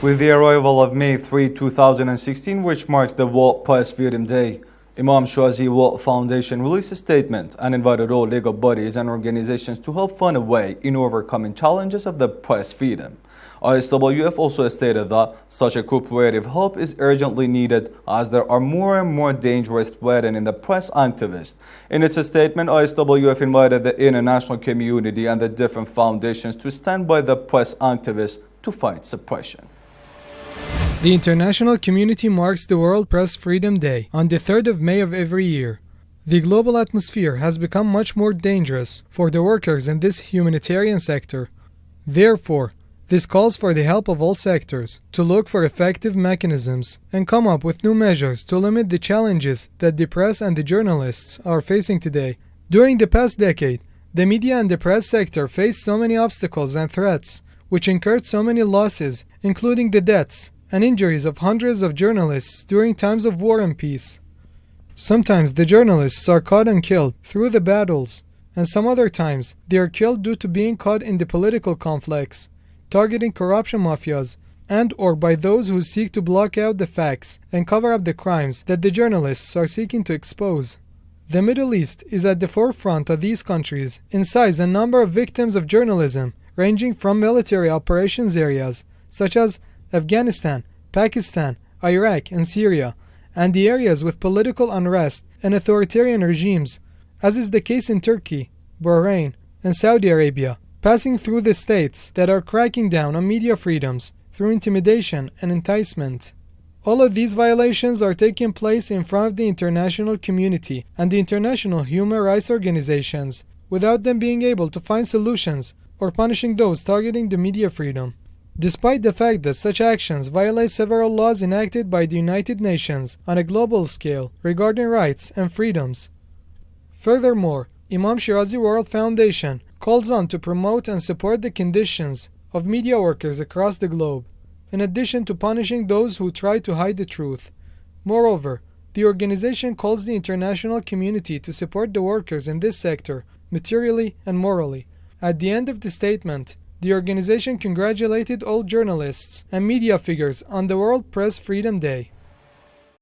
With the arrival of May 3, 2016, which marks the World Press Freedom Day, Imam Shirazi World Foundation released a statement and invited all legal bodies and organizations to help find a way in overcoming challenges of the press freedom. ISWF also stated that such a cooperative help is urgently needed as there are more and more dangerous threatening the press activists. In its statement, ISWF invited the international community and the different foundations to stand by the press activists to fight suppression. The international community marks the World Press Freedom Day on the 3rd of May of every year. The global atmosphere has become much more dangerous for the workers in this humanitarian sector. Therefore, this calls for the help of all sectors to look for effective mechanisms and come up with new measures to limit the challenges that the press and the journalists are facing today. During the past decade, the media and the press sector faced so many obstacles and threats, which incurred so many losses, including the deaths and injuries of hundreds of journalists during times of war and peace. Sometimes the journalists are caught and killed through the battles, and some other times they are killed due to being caught in the political conflicts, targeting corruption mafias, and or by those who seek to block out the facts and cover up the crimes that the journalists are seeking to expose. The Middle East is at the forefront of these countries in size and number of victims of journalism, ranging from military operations areas such as Afghanistan, Pakistan, Iraq, and Syria, and the areas with political unrest and authoritarian regimes, as is the case in Turkey, Bahrain, and Saudi Arabia, passing through the states that are cracking down on media freedoms through intimidation and enticement. All of these violations are taking place in front of the international community and the international human rights organizations, without them being able to find solutions or punishing those targeting the media freedom. Despite the fact that such actions violate several laws enacted by the United Nations on a global scale regarding rights and freedoms. Furthermore, Imam Shirazi World Foundation calls on to promote and support the conditions of media workers across the globe, in addition to punishing those who try to hide the truth. Moreover, the organization calls the international community to support the workers in this sector, materially and morally. At the end of the statement, the organization congratulated all journalists and media figures on the World Press Freedom Day.